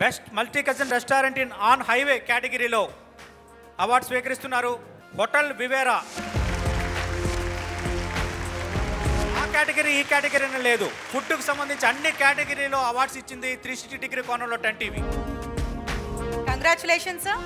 Best multi cousin restaurant in on highway కేటగిరీలో award స్వీకరిస్తున్నారు hotel Vivera. ఆ category ఈ కేటగిరీనే లేదు, ఫుడ్కు సంబంధించి అన్ని కేటగిరీలో అవార్డ్స్ ఇచ్చింది 360 డిగ్రీ కోణంలో 10 TV. Congratulations sir.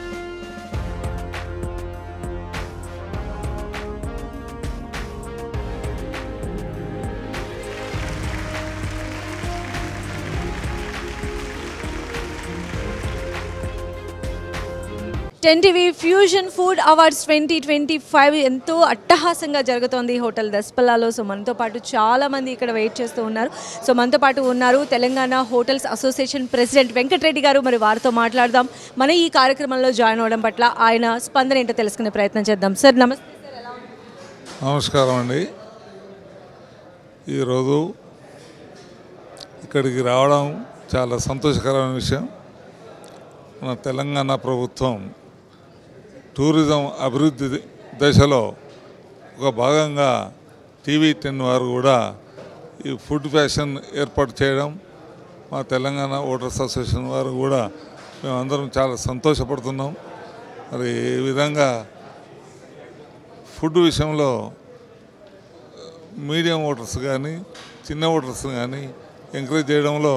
Ten TV fusion food awards 2025 ఎంతో అట్టహాసంగా జరుగుతోంది హోటల్ దస్పల్లాలో. సో మనతో పాటు చాలామంది ఇక్కడ వెయిట్ చేస్తూ ఉన్నారు. సో మనతో పాటు ఉన్నారు Telangana hotels association president Venkatareddy garu. మరి వారితో మాట్లాడదాం. మన ఈ కార్యక్రమంలో జాయిన్ అవ్వడం పట్ల ఆయన స్పందన ఏంటో తెలుసుకునే ప్రయత్నం చేద్దాం. సార్ నమస్తే. సార్ ఎలా ఉన్నారు? నమస్కారం అండి. ఈరోజు ఇక్కడికి రావడం చాలా సంతోషకరమైన విషయం. మన తెలంగాణ ప్రభుత్వం టూరిజం అభివృద్ధి దశలో ఒక భాగంగా TV10 వారు కూడా ఈ ఫుడ్ ఫ్యాషన్ ఏర్పాటు చేయడం, మా తెలంగాణ హోటల్స్ అసోసియేషన్ వారు కూడా మేమందరం చాలా సంతోషపడుతున్నాం. మరి ఈ విధంగా ఫుడ్ విషయంలో మీడియం హోటల్స్ కానీ చిన్న హోటల్స్ కానీ ఎంకరేజ్ చేయడంలో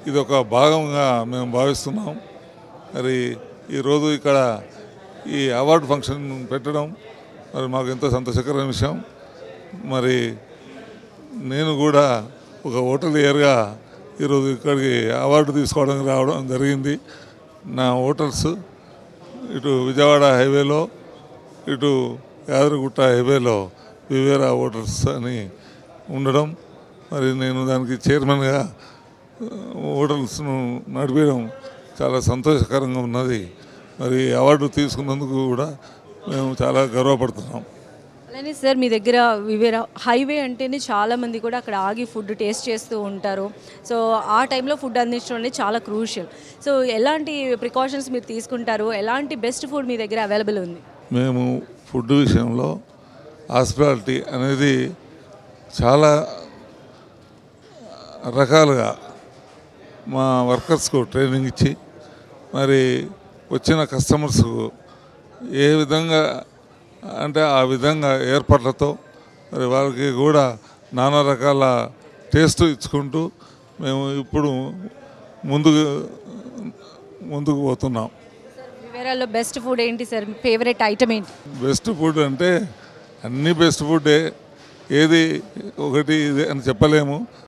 ఇది ఒక భాగంగా మేము భావిస్తున్నాం. మరి ఈరోజు ఇక్కడ ఈ అవార్డు ఫంక్షన్ పెట్టడం మరి మాకు ఎంతో సంతోషకరమైన విషయం. మరి నేను కూడా ఒక హోటలియర్గా ఈరోజు ఇక్కడికి అవార్డు తీసుకోవడానికి రావడం జరిగింది. నా హోటల్స్ ఇటు విజయవాడ హైవేలో ఇటు యాదగిరిగుట్ట హైవేలో వివేరా హోటల్స్ అని ఉండడం, మరి నేను దానికి చైర్మన్గా హోటల్స్ను నడిపేయడం చాలా సంతోషకరంగా ఉన్నది. మరి అవార్డు తీసుకున్నందుకు కూడా మేము చాలా గర్వపడుతున్నాం. అలానే సార్ మీ దగ్గర వివేరా హైవే అంటేనే చాలామంది కూడా అక్కడ ఆగి ఫుడ్ టేస్ట్ చేస్తూ ఉంటారు. సో ఆ టైంలో ఫుడ్ అందించడం అనేది చాలా క్రూషియల్. సో ఎలాంటి ప్రికాషన్స్ మీరు తీసుకుంటారు? ఎలాంటి బెస్ట్ ఫుడ్ మీ దగ్గర అవైలబుల్ ఉంది? మేము ఫుడ్ విషయంలో హాస్పిటాలిటీ అనేది చాలా రకాలుగా మా వర్కర్స్కు ట్రైనింగ్ ఇచ్చి మరి వచ్చిన కస్టమర్స్కు ఏ విధంగా అంటే ఆ విధంగా ఏర్పాట్లతో మరి వాళ్ళకి కూడా నానా రకాల టేస్ట్ ఇచ్చుకుంటూ మేము ఇప్పుడు ముందుకు పోతున్నాం. వివేరాలో బెస్ట్ ఫుడ్ ఏంటి సార్? ఫేవరెట్ ఐటమ్ ఏంటి? బెస్ట్ ఫుడ్ అంటే అన్నీ బెస్ట్ ఫుడ్డే, ఏది ఒకటి ఇది అని చెప్పలేము.